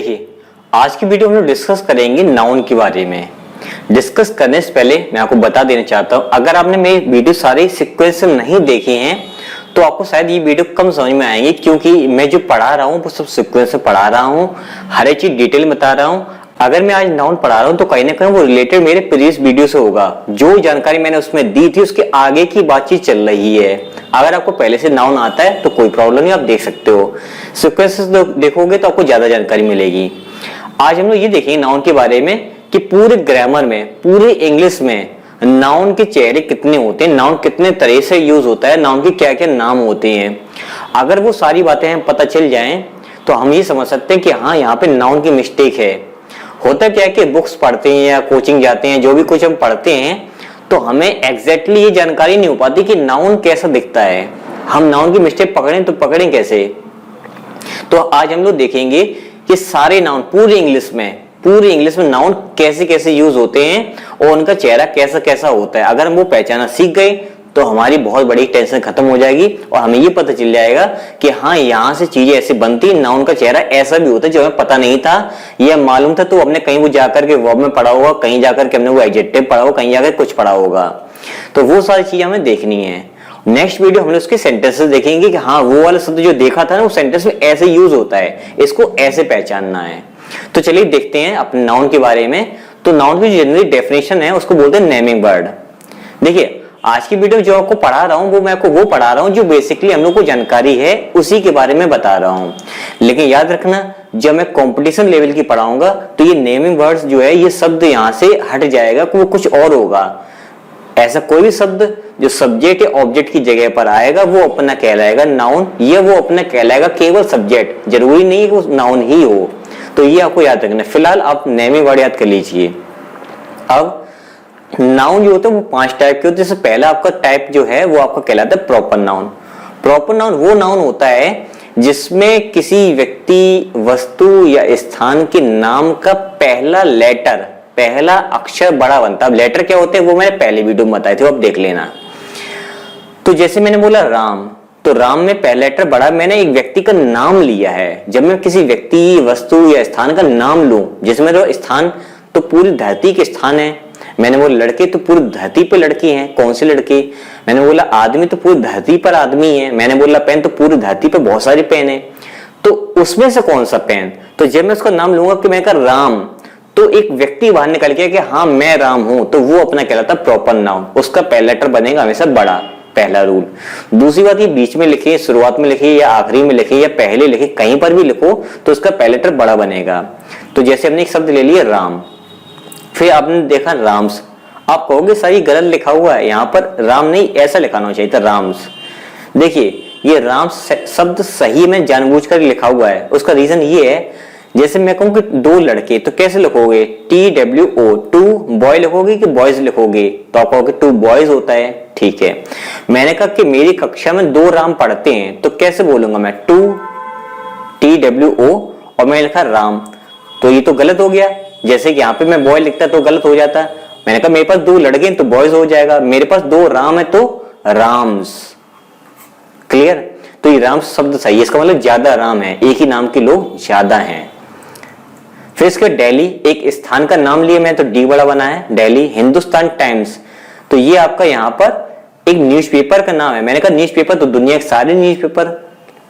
देखिए, आज की वीडियो में हम लोग डिस्कस करेंगे नाउन के बारे में। डिस्कस करने से पहले मैं आपको बता देना चाहता हूं, अगर आपने मेरी वीडियो सारे सीक्वेंस से नहीं देखे हैं तो आपको शायद ये वीडियो कम समझ में आएंगे, क्योंकि मैं जो पढ़ा रहा हूँ वो सब सीक्वेंस से पढ़ा रहा हूँ, हर एक चीज डिटेल बता रहा हूँ। अगर मैं आज नाउन पढ़ा रहा हूँ तो कहीं ना कहीं वो रिलेटेड मेरे प्रीवियस वीडियो से होगा। जो जानकारी मैंने उसमें दी थी उसके आगे की बातचीत चल रही है। अगर आपको पहले से नाउन आता है तो कोई प्रॉब्लम नहीं, आप देख सकते हो। सीक्वेंस देखोगे तो आपको ज्यादा जानकारी मिलेगी। आज हम लोग ये देखेंगे नाउन के बारे में कि पूरे ग्रामर में, पूरे इंग्लिश में नाउन के चेहरे कितने होते हैं, नाउन कितने तरह से यूज होता है, नाउन के क्या क्या नाम होते हैं। अगर वो सारी बातें हमें पता चल जाएं तो हम ये समझ सकते हैं कि हाँ, यहाँ पे नाउन की मिस्टेक है। होता क्या है कि बुक्स पढ़ते हैं या कोचिंग जाते हैं, जो भी कुछ हम पढ़ते हैं तो हमें एग्जैक्टली ये जानकारी नहीं हो पाती कि नाउन कैसा दिखता है। हम नाउन की मिस्टेक पकड़ें तो पकड़ें कैसे। तो आज हम लोग देखेंगे कि सारे नाउन पूरे इंग्लिश में नाउन कैसे कैसे यूज होते हैं और उनका चेहरा कैसा कैसा होता है। अगर हम वो पहचाना सीख गए तो हमारी बहुत बड़ी टेंशन खत्म हो जाएगी और हमें ये पता चल जाएगा कि हाँ, यहाँ से चीजें ऐसे बनती, नाउन का चेहरा ऐसा भी होता है जो हमें पता नहीं था। यह मालूम था तो हमने कहीं वो जाकर के वर्ब में पढ़ा होगा, कहीं जाकर के हमने वो एडजेक्टिव पढ़ा होगा, कहीं जाकर कुछ पढ़ा होगा। तो वो सारी चीजें हमें देखनी है। नेक्स्ट वीडियो हम लोग उसके सेंटेंसेस देखेंगे कि हाँ, वो वाला शब्द जो देखा था ना वो सेंटेंस में ऐसे यूज होता है, इसको ऐसे पहचानना है। तो चलिए देखते हैं अपने नाउन के बारे में। तो नाउन की जनरली डेफिनेशन है, उसको बोलते हैं नेमिंग वर्ड। देखिए, आज की वीडियो जो आपको पढ़ा रहा हूं वो मैं आपको वो पढ़ा रहा हूं जो बेसिकली हम लोग को जानकारी है, उसी के बारे में बता रहा हूं। लेकिन याद रखना, जब मैं कंपटीशन लेवल की पढ़ाऊंगा तो ये नेमिंग वर्ड्स जो है, ये शब्द यहां से हट जाएगा, वो कुछ और होगा। ऐसा कोई भी शब्द जो सब्जेक्ट या ऑब्जेक्ट की जगह पर आएगा वो अपना कहलाएगा नाउन, या वो अपना कहलाएगा केवल सब्जेक्ट। जरूरी नहीं है कि वो नाउन ही हो। तो ये आपको याद रखना। फिलहाल आप नेमिंग वर्ड याद कर लीजिए। अब नाउन जो होता है वो 5 टाइप के होते हैं। जैसे पहला आपका टाइप जो है वो आपका कहलाता है प्रॉपर नाउन। प्रॉपर नाउन वो नाउन होता है जिसमें किसी व्यक्ति, वस्तु या स्थान के नाम का पहला लेटर, पहला अक्षर बड़ा बनता है। अब लेटर क्या होते हैं वो मैंने पहले वीडियो में बताए थे, आप देख लेना। तो जैसे मैंने बोला राम, तो राम में पहला लेटर बड़ा, मैंने एक व्यक्ति का नाम लिया है। जब मैं किसी व्यक्ति, वस्तु या स्थान का नाम लूं, जिसमें तो स्थान तो पूरी धरती के स्थान है। मैंने बोला लड़के तो पूरी धरती पर लड़की हैं, कौन सी लड़की। मैंने बोला आदमी तो पूरी धरती पर आदमी है। मैंने बोला पेन तो पूरी धरती पर बहुत सारी पेन है। तो उसमें से कौन सा पेन। तो जब मैं उसका नाम लूंगा कि मैं कहा राम, तो एक व्यक्ति बाहर निकल गया कि हाँ मैं राम हूं, तो वो अपना कहलाता प्रॉपर नाउन। उसका पहला लेटर बनेगा हमेशा बड़ा, पहला रूल। दूसरी बात, ये बीच में लिखिए, शुरुआत में लिखिए या आखिरी में लिखिए या पहले लिखिए, कहीं पर भी लिखो तो उसका पहला लेटर बड़ा बनेगा। तो जैसे हमने एक शब्द ले लिया राम, फिर आपने देखा राम्स। आप कहोगे सर ये गलत लिखा हुआ है, यहाँ पर राम नहीं ऐसा लिखाना चाहिए था, राम्स। देखिए, ये राम्स शब्द सही में जानबूझकर लिखा हुआ है। उसका रीजन ये है, जैसे मैं कहूँ कि 2 लड़के, तो कैसे लिखोगे, TWO, 2 बॉय लिखोगे कि बॉयज लिखोगे। तो आप कहोगे 2 बॉयज होता है, ठीक है। मैंने कहा कि मेरी कक्षा में 2 राम पढ़ते हैं, तो कैसे बोलूंगा मैं, 2 TWO और मैं लिखा राम, तो ये तो गलत हो गया। जैसे कि यहाँ पे मैं बॉय लिखता तो गलत हो जाता। मैंने कहा मेरे पास 2 लड़के हैं तो बॉयज हो जाएगा, मेरे पास 2 राम है तो राम्स। क्लियर। तो ये राम शब्द सही है, इसका मतलब ज्यादा राम है, एक ही नाम के लोग ज्यादा हैं। फिर इसके दिल्ली, एक स्थान का नाम लिया मैं तो डी बड़ा बना है, दिल्ली। हिंदुस्तान टाइम्स, तो ये आपका यहाँ पर एक न्यूज़पेपर का नाम है। मैंने कहा न्यूज़पेपर तो दुनिया के सारे न्यूज़पेपर,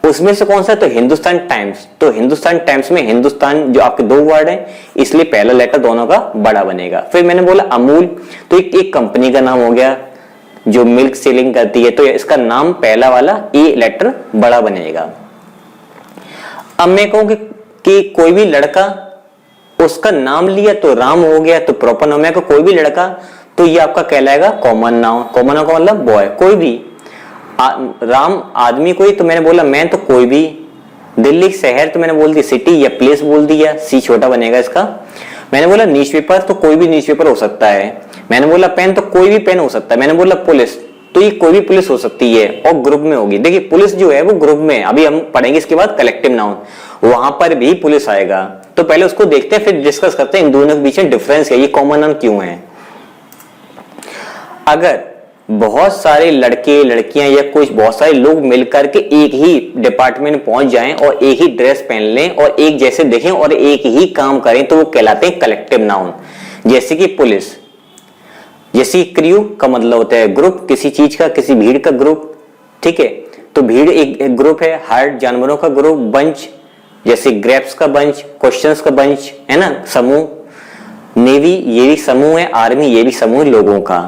उसमें से कौन सा, तो हिंदुस्तान टाइम्स। तो हिंदुस्तान टाइम्स में हिंदुस्तान जो आपके 2 वर्ड हैं, इसलिए पहला लेटर दोनों का बड़ा बनेगा। फिर मैंने बोला अमूल, तो एक कंपनी का नाम हो गया जो मिल्क सेलिंग करती है, तो इसका नाम पहला वाला ए लेटर बड़ा बनेगा। अब मैं कहूं कि कोई भी लड़का, उसका नाम लिया तो राम हो गया, तो प्रॉपर नाउन। को कोई भी लड़का, तो ये आपका कहलाएगा कॉमन नाउन। कॉमन नाउन का मतलब बॉय, कोई भी। राम आदमी कोई, तो मैंने बोला मैं तो कोई भी। दिल्ली शहर, तो मैंने बोल दी सिटी या प्लेस बोल दिया, सी छोटा बनेगा इसका। मैंने बोला न्यूज़पेपर, तो कोई भी न्यूज़पेपर हो सकता है। मैंने बोला पेन, तो कोई भी पेन हो सकता है। मैंने बोला पुलिस, तो ये कोई भी पुलिस हो सकती है और ग्रुप में होगी। देखिए पुलिस जो है वो ग्रुप में, अभी हम पढ़ेंगे इसके बाद कलेक्टिव नाउन, वहां पर भी पुलिस आएगा। तो पहले उसको देखते हैं, फिर डिस्कस करते हैं इन दोनों के बीच में डिफरेंस है, ये कॉमन नाउन क्यों है। अगर बहुत सारे लड़के लड़कियां या कुछ बहुत सारे लोग मिलकर के एक ही डिपार्टमेंट में पहुंच जाएं और एक ही ड्रेस पहन लें और एक जैसे देखें और एक ही काम करें तो वो कहलाते हैं कलेक्टिव नाउन। जैसे कि पुलिस, जैसे क्रू का मतलब होता है ग्रुप, किसी चीज का, किसी भीड़ का ग्रुप, ठीक है। तो भीड़ एक ग्रुप है, हर्ड जानवरों का ग्रुप, बंच जैसे ग्रेप्स का बंच, क्वेश्चंस का बंच, है ना, समूह। नेवी ये भी समूह है, आर्मी ये भी समूह लोगों का।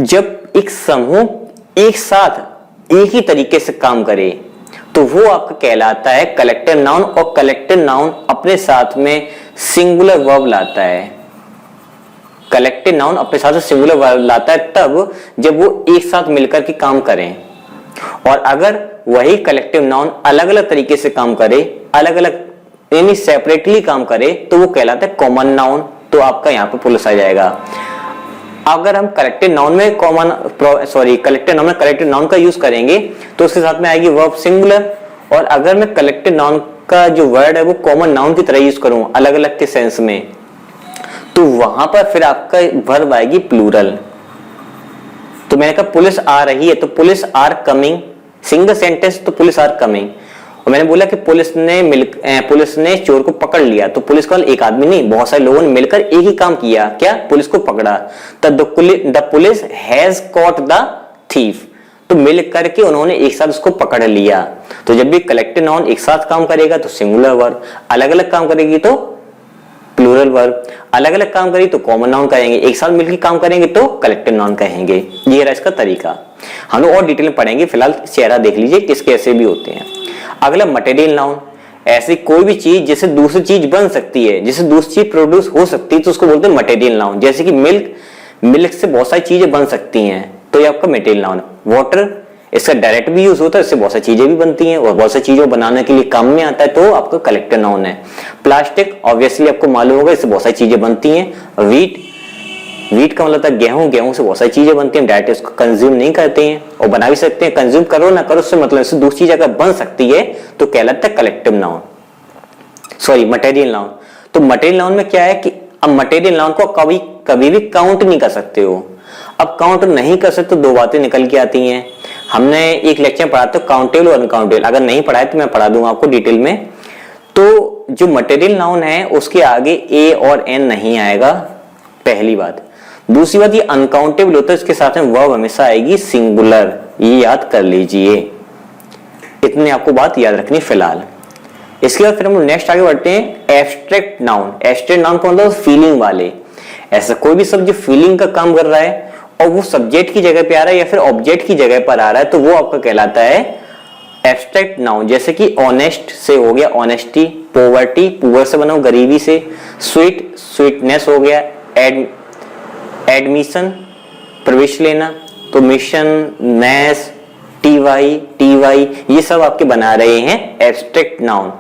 जब एक समूह एक साथ एक ही तरीके से काम करे तो वो आपका कहलाता है कलेक्टिव नाउन। और कलेक्टिव नाउन अपने साथ में सिंगुलर वर्ब लाता है। कलेक्टिव नाउन अपने साथ में सिंगुलर वर्ब लाता है तब जब वो एक साथ मिलकर के काम करें। और अगर वही कलेक्टिव नाउन अलग अलग तरीके से काम करे, अलग अलग यानी सेपरेटली काम करे, तो वो कहलाता है कॉमन नाउन। तो आपका यहाँ पे पुलिस आ जाएगा। अगर हम कलेक्टिव नाउन में कलेक्टिव नाउन में कलेक्टिव नाउन का यूज करेंगे तो उसके साथ में आएगी वर्ब सिंगुलर। और अगर मैं कलेक्टिव नाउन का जो वर्ड है वो कॉमन नाउन की तरह यूज करूं अलग अलग के सेंस में, तो वहां पर फिर आपका वर्ब आएगी प्लूरल। तो मैंने कहा पुलिस आ रही है तो police are coming, single sentence तो पुलिस आर कमिंग। और मैंने बोला कि पुलिस ने चोर को पकड़ लिया, तो पुलिस का एक आदमी नहीं, बहुत सारे लोगों ने मिलकर एक ही काम किया, क्या, पुलिस को पकड़ा। The police has caught the thief, तो मिल करके उन्होंने एक साथ उसको पकड़ लिया। तो जब भी कलेक्टिव नाउन एक साथ काम करेगा तो सिंगुलर वर्ब, अलग अलग काम करेगी तो प्लूरल वर्ब, अलग अलग काम करेगी तो कॉमन नाउन कहेंगे, एक साथ मिलकर काम करेंगे तो कलेक्टिव नाउन कहेंगे। ये रहा इसका तरीका। हम लोग और डिटेल में पढ़ेंगे, फिलहाल चेहरा देख लीजिए किस कैसे भी होते हैं। अगला मटेरियल नाउन, ऐसी कोई भी चीज जिससे दूसरी चीज बन सकती है, जिससे दूसरी चीज प्रोड्यूस हो सकती है, तो उसको बोलते हैं मटेरियल नाउन। जैसे कि मिल्क से बहुत सारी चीजें बन सकती हैं, तो ये आपका मटेरियल नाउन। वाटर, इसका डायरेक्ट भी यूज होता है, इससे बहुत सारी चीजें भी बनती हैं और बहुत सारी चीजों बनाने के लिए काम में आता है, तो आपका कलेक्टिव नाउन है। प्लास्टिक ऑब्वियसली आपको मालूम होगा, इससे बहुत सारी चीजें बनती हैं। वीट का मतलब था गेहूं, गेहूं से बहुत सारी चीजें बनती हैं, डायरेक्ट इसको कंज्यूम नहीं करते हैं और बना भी सकते हैं। कंज्यूम करो ना करो उससे मतलब, इससे दूसरी जगह बन सकती है तो कहलाता है कलेक्टिव नाउन, मटेरियल नाउन। तो मटेरियल नाउन में क्या है कि अब मटेरियल नाउन को कभी भी काउंट नहीं कर सकते हो। अब काउंट नहीं कर सकते तो दो बातें निकल के आती हैं। हमने एक लेक्चर पढ़ा था काउंटेबल और अनकाउंटेबल, अगर नहीं पढ़ा है तो मैं पढ़ा दूंगा आपको डिटेल में। तो जो मटेरियल नाउन है उसके आगे ए और एन नहीं आएगा, पहली बात। दूसरी बात, ये अनकाउंटेबल होता है, इसके साथ में वर्ब हमेशा आएगी सिंगुलर, ये याद कर लीजिए। इतनी आपको बात याद रखनी फिलहाल। इसके बाद फिर हम नेक्स्ट आगे बढ़ते हैं एब्स्ट्रैक्ट नाउन। एब्स्ट्रैक्ट नाउन का मतलब फीलिंग वाले, ऐसा कोई भी शब्द जो फीलिंग का काम कर रहा है और वो सब्जेक्ट की जगह पे आ रहा है या फिर ऑब्जेक्ट की जगह पर आ रहा है, तो वो आपका कहलाता है एब्स्ट्रैक्ट नाउन। जैसे कि ऑनेस्ट से हो गया ऑनेस्टी, पॉवर्टी पुअर से बना गरीबी से, स्वीट स्वीटनेस हो गया, एडमिशन प्रवेश लेना, तो मिशन, नेस, टी वाई ये सब आपके बना रहे हैं एब्स्ट्रैक्ट नाउन।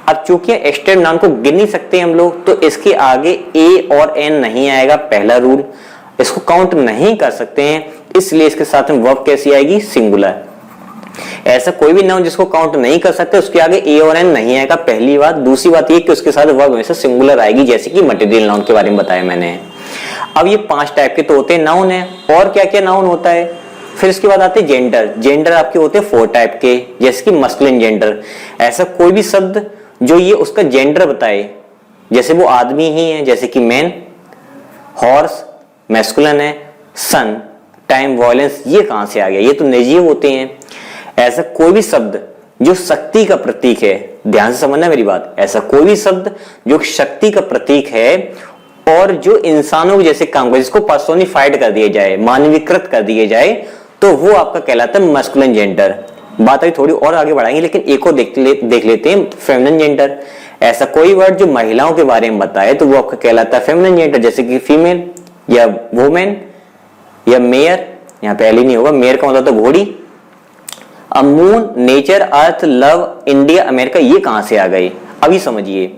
अब चूंकि एब्स्ट्रैक्ट नाउन को गिन नहीं सकते हम लोग, तो इसके आगे ए और एन नहीं आएगा, पहला रूल। इसको काउंट नहीं कर सकते हैं, इसलिए इसके साथ में वर्ब कैसी आएगी, सिंगुलर। ऐसा कोई भी नाउन जिसको काउंट नहीं कर सकते उसके आगे ए और एन नहीं आएगा, पहली बात। दूसरी बात ये कि उसके साथ वर्ब हमेशा सिंगुलर आएगी, जैसे कि मटेरियल नाउन के बारे में बताया मैंने। अब ये 5 टाइप के तो होते हैं नाउन है, और क्या क्या नाउन होता है। फिर इसके बाद आते हैं जेंडर। जेंडर आपके होते हैं 4 टाइप के, जैसे कि मस्कुलिन जेंडर, ऐसा कोई भी शब्द जो ये उसका जेंडर बताए, जैसे वो आदमी ही है, जैसे कि मैन, हॉर्स मैस्कुलिन है, सन, टाइम, वायलेंस, ये कहां से आ गया, ये तो निर्जीव होते हैं। ऐसा कोई भी शब्द जो शक्ति का प्रतीक है, ध्यान से समझना मेरी बात, ऐसा कोई भी शब्द जो शक्ति का प्रतीक है और जो इंसानों के जैसे काम करे, जिसको पर्सोनिफाइड कर दिया जाए, मानवीकृत कर दिया जाए, तो वो आपका कहलाता है मस्कुलिन जेंडर। बात अभी थोड़ी और आगे बढ़ाएंगे, लेकिन एक और देख लेते हैं फेमिनिन जेंडर। ऐसा कोई वर्ड जो महिलाओं के बारे में बताए तो वो आपका कहलाता है फेमिनिन जेंडर, जैसे कि फीमेल या वुमेन या मेयर, यहाँ पे एली नहीं होगा, मेयर का मतलब तो घोड़ी। अब मून, नेचर, अर्थ, लव, इंडिया, अमेरिका, ये कहां से आ गए अभी समझिए।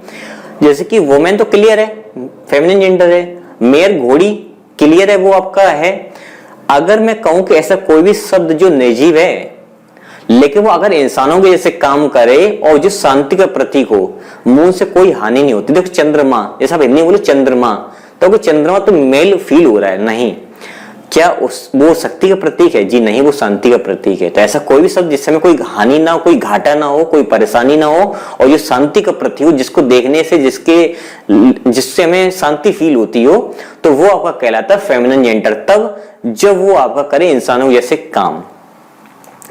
जैसे कि वुमेन तो क्लियर है, फेमिनिन जेंडर है, मेयर घोड़ी क्लियर है, वो आपका है। अगर मैं कहूं कि ऐसा कोई भी शब्द जो निर्जीव है लेकिन वो अगर इंसानों के जैसे काम करे और जो शांति का प्रतीक हो, मून से कोई हानि नहीं होती। देखो चंद्रमा, जैसा आप हिंदी बोले चंद्रमा, तो चंद्रमा तो मेल फील हो रहा है, नहीं, क्या वो शक्ति का प्रतीक है? जी नहीं, वो शांति का प्रतीक है। तो ऐसा कोई भी शब्द जिससे हमें कोई हानि ना हो, कोई घाटा ना हो, कोई परेशानी ना हो, और जो शांति का प्रतीक हो, जिसको देखने से जिससे हमें शांति फील होती हो, तो वो आपका कहलाता है फेमिनिन जेंडर। तब जब वो आपका करे इंसानों जैसे काम,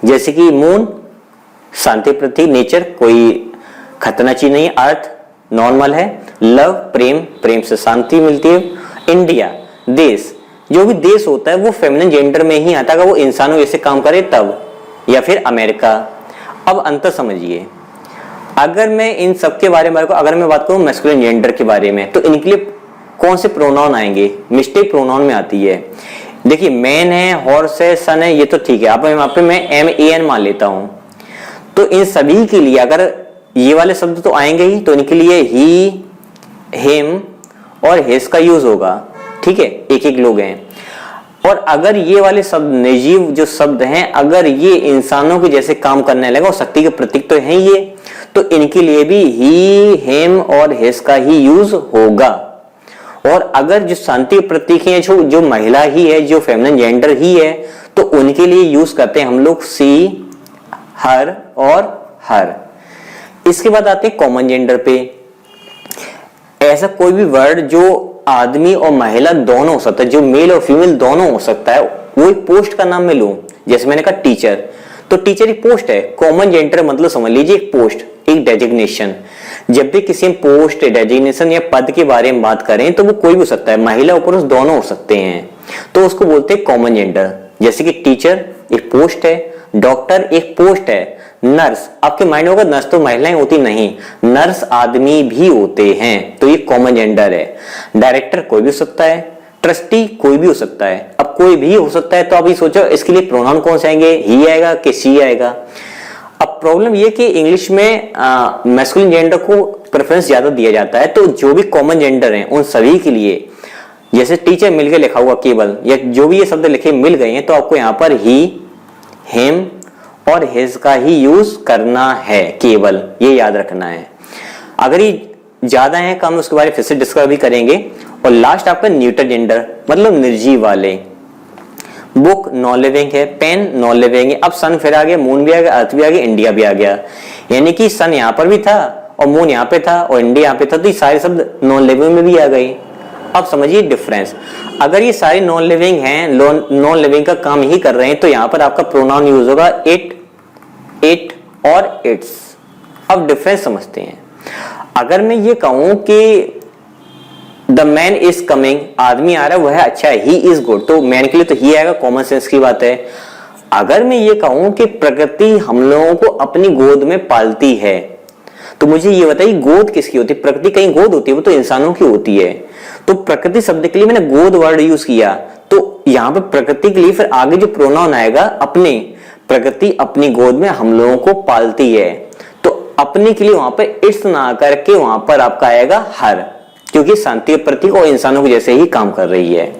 जैसे कि मून शांति प्रतीक, नेचर कोई खतरनाक चीज नहीं, अर्थ नॉर्मल है, लव प्रेम, प्रेम से शांति मिलती है, इंडिया देश, जो भी देश होता है वो फेमिनिन जेंडर में ही आता है, वो इंसानों जैसे काम करे तब, या फिर अमेरिका। अब अंतर समझिए, अगर मैं इन सब के बारे में अगर मैं बात करूं मैस्कुलिन जेंडर के बारे में, तो इनके लिए कौन से प्रोनाउन आएंगे? मिस्टेक प्रोनाउन में आती है। देखिए मैन है, हॉर्स है, सन है, ये तो ठीक है, आप पे मैं MAN मान लेता हूं। तो इन सभी के लिए अगर ये वाले शब्द तो आएंगे ही, तो इनके लिए ही, हिम और हिज का यूज होगा, ठीक है, एक एक लोग हैं। और अगर ये वाले शब्द निर्जीव जो शब्द हैं, अगर ये इंसानों के जैसे काम करने लगे और शक्ति के प्रतीक तो हैं ये, तो इनके लिए भी ही, हिम और हिज का ही यूज होगा। और अगर जो शांति के प्रतीक हैं, जो महिला ही है, जो फेमिनिन जेंडर ही है, तो उनके लिए यूज करते हैं हम लोग सी, हर और हर। इसके बाद आते हैं कॉमन जेंडर पे। ऐसा कोई भी वर्ड जो आदमी और महिला दोनों हो सकता है, जो मेल और फीमेल दोनों हो सकता है, वो एक पोस्ट का नाम मैं लूं, जैसे मैंने कहा टीचर, तो टीचर एक पोस्ट है। कॉमन जेंडर मतलब समझ लीजिए एक पोस्ट, एक डेजिग्नेशन। जब भी किसी पोस्ट, डेजिग्नेशन या पद के बारे में बात करें तो वो कोई भी हो सकता है, महिला और पुरुष दोनों हो सकते हैं, तो उसको बोलते हैं कॉमन जेंडर। जैसे कि टीचर एक पोस्ट है, डॉक्टर एक पोस्ट है, नर्स, आपके माइंड में होगा नर्स तो महिलाएं होती, नहीं, नर्स आदमी भी होते हैं, तो ये कॉमन जेंडर है। डायरेक्टर कोई भी हो सकता है, ट्रस्टी कोई भी हो सकता है। अब कोई भी हो सकता है तो आप ये सोचो इसके लिए प्रोनाउन कौन से आएंगे, ही आएगा कि सी आएगा। अब प्रॉब्लम ये कि इंग्लिश में मैस्कुलिन जेंडर को प्रेफरेंस ज्यादा दिया जाता है, तो जो भी कॉमन जेंडर हैं उन सभी के लिए, जैसे टीचर मिल के लिखा हुआ केवल, या जो भी ये शब्द लिखे मिल गए हैं, तो आपको यहाँ पर ही, हिम और हिज का ही यूज करना है केवल, ये याद रखना है। अगर ये ज्यादा है कम, उसके बारे में फिर से डिस्कस भी करेंगे। और लास्ट आपका न्यूट्रल जेंडर मतलब निर्जीव वाले। बुक नॉन लिविंग है, पेन नॉन लिविंग है। अब सन फिर आ गया, मून भी आ गया, अर्थ भी आ गया, इंडिया भी आ गया, यानी कि सन यहाँ पर भी था और मून यहाँ पे था और इंडिया यहाँ पे था, तो ये सारे शब्द नॉन लिविंग में भी आ गए। अब समझिए डिफरेंस, अगर ये सारे नॉन लिविंग हैं, नॉन लिविंग का काम ही कर रहे हैं, तो यहाँ पर आपका प्रोनाउन यूज होगा इट, इट और इट्स। अब डिफरेंस समझते हैं। अगर मैं ये कहूं कि द मैन इज कमिंग, आदमी आ रहा है, वह अच्छा है, ही इज गुड, तो मैन के लिए तो ही आएगा, कॉमन सेंस की बात है। अगर मैं ये कहूं कि प्रकृति हम लोगों को अपनी गोद में पालती है, तो मुझे ये बताइए गोद किसकी होती है? प्रकृति कहीं गोद होती है? वो तो इंसानों की होती है। तो प्रकृति शब्द के लिए मैंने गोद वर्ड यूज किया, तो यहाँ पे प्रकृति के लिए फिर आगे जो प्रोनाउन आएगा अपने, प्रकृति अपनी गोद में हम लोगों को पालती है, तो अपने के लिए वहां पर इट्स ना करके वहां पर आपका आएगा हर, क्योंकि शांति के प्रतीक और इंसानों के जैसे ही काम कर रही है।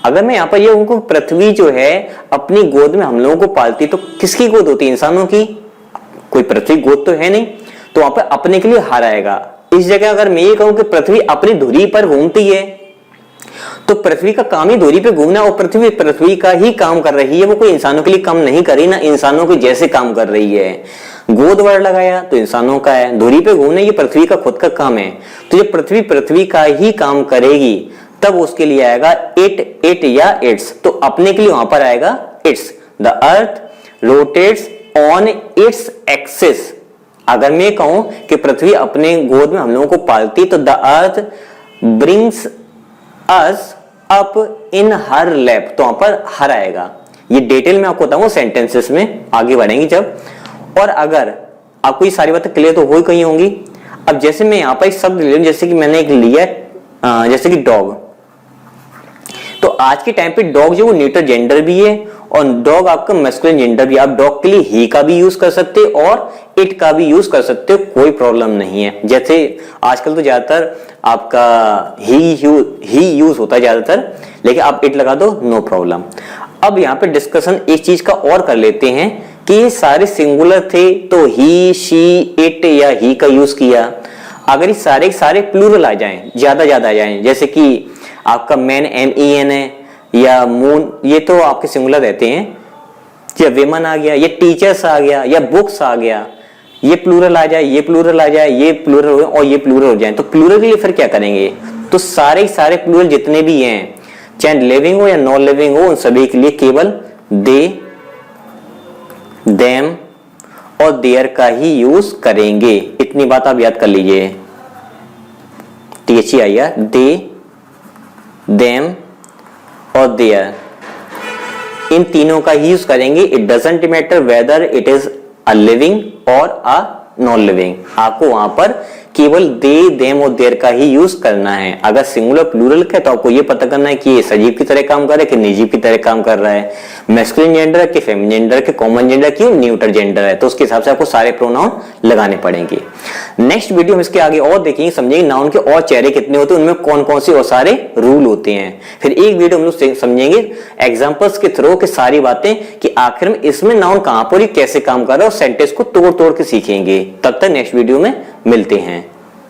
अगर मैं यहाँ पर ये उनको पृथ्वी जो है अपनी गोद में हम लोगों को पालती, तो किसकी गोद होती है? इंसानों की। कोई पृथ्वी गोद तो है नहीं, तो वहां पर अपने के लिए हर आएगा। इस जगह अगर मैं ये कहूं कि पृथ्वी अपनी धुरी पर घूमती है, तो पृथ्वी का काम ही धुरी पे घूमना, और पृथ्वी का ही काम कर रही है, वो कोई इंसानों के लिए काम नहीं कर रही, ना इंसानों के जैसे काम कर रही है। गोद वर्ड लगाया तो इंसानों का है, धुरी पे घूमना ये पृथ्वी का खुद का काम है। तो जब पृथ्वी का ही काम करेगी तब उसके लिए आएगा इट, इट या इट्स, तो अपने के लिए वहां पर आएगा it's. The earth rotates on its axis. अगर मैं कहूं कि पृथ्वी अपने गोद में हम लोगों को पालती, तो the earth brings us up in her lap, तो वहां पर हर आएगा। ये डिटेल में आपको बताऊंगा सेंटेंसेस में, आगे बढ़ेंगे जब। और अगर आपको ये सारी बातें क्लियर तो हो गई होंगी। अब जैसे मैं यहाँ पर एक शब्द ले लूं, जैसे कि मैंने एक लिया जैसे कि डॉग, तो आज के टाइम पे डॉग जो वो न्यूट्रल जेंडर भी है और डॉग आपका मैस्कुलिन जेंडर भी। आप डॉग के लिए ही का भी यूज कर सकते हो और इट का भी यूज कर सकते हो, कोई प्रॉब्लम नहीं है। जैसे आजकल तो ज्यादातर आपका ही यूज होता है ज्यादातर, लेकिन आप इट लगा दो, नो प्रॉब्लम। अब यहाँ पे डिस्कशन एक चीज का और कर लेते हैं कि ये सारे सिंगुलर थे, तो ही, शी, इट या ही का यूज किया। अगर ये सारे प्लूरल आ जाएं, ज्यादा आ जाएं, जैसे कि आपका मैन MEN है, या मून, ये तो आपके सिंगुलर रहते हैं। या वेमन आ गया, ये टीचर्स आ गया, या बुक्स आ गया, ये प्लूरल आ जाए, ये प्लूरल आ जाए, ये प्लूरल हो और ये प्लूरल हो जाए, तो प्लूरल के लिए फिर क्या करेंगे? तो सारे प्लूरल जितने भी हैं, चाहे लिविंग हो या नॉन लिविंग हो, उन सभी के लिए केवल दे, देम और देयर का ही यूज करेंगे। इतनी बात आप याद कर लीजिए। THE आएगा, दे, देम और देयर, इन तीनों का ही यूज करेंगे। It doesn't matter whether it is a living और अ नॉन लिविंग, आपको वहां पर केवल दे, देम और देयर का ही यूज करना है। अगर सिंगुलर प्लूरल है तो आपको ये पता करना है कि ये सजीव की तरह काम कर रहा है कि निर्जीव की तरह काम कर रहा है, मैस्कुलिन जेंडर है कि फेमिनिन जेंडर है कि कॉमन जेंडर की न्यूट्रल जेंडर है, तो उसके हिसाब से आपको सारे प्रोनाउन लगाने पड़ेंगे। नेक्स्ट वीडियो में इसके आगे और देखेंगे, समझेंगे नाउन के और चेहरे कितने होते हैं, उनमें कौन कौन से और सारे रूल होते हैं। फिर एक वीडियो हम लोग समझेंगे एग्जांपल्स के थ्रू कि सारी बातें कि आखिर में इसमें नाउन कहां पर कैसे काम कर रहा है और सेंटेंस को तोड़ तोड़ के सीखेंगे। तब तक नेक्स्ट वीडियो में मिलते हैं।